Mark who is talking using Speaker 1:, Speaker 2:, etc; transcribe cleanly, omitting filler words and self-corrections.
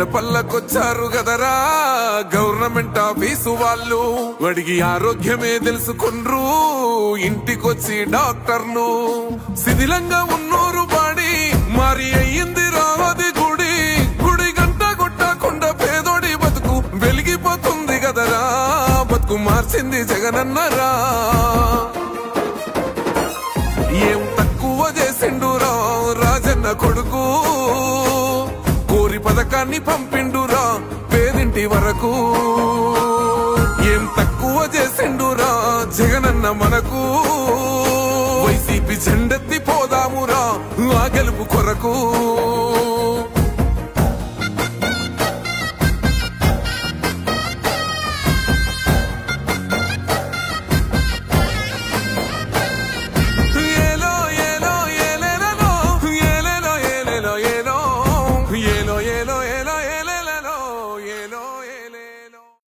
Speaker 1: గడపల్లకొచ్చారు గదరా government office వాళ్ళు అడిగి ఆరోగ్యమే తెలుసుకుండ్రు ఇంటికొచ్చి డాక్టర్లు శిథిలంగా ఉన్నోరు బాడి మారి అయ్యింది రావది గుడి గుడి గంట కొట్టకుండా పేదోడి బతుకు వెలిగిపోతుంది గదరా బతుకు మార్చింది జగనన్నరా ఏం తక్కువ చేసిండురా రాజన్న కొడుకు కోరి పథకాన్ని పంపిండురా పేదింటి వరకు ఏం తక్కువ చేసిండురా జగనన్న మనకు వైసీపీ జెండెత్తి పోదామురా ఆ గెలుపు కొరకు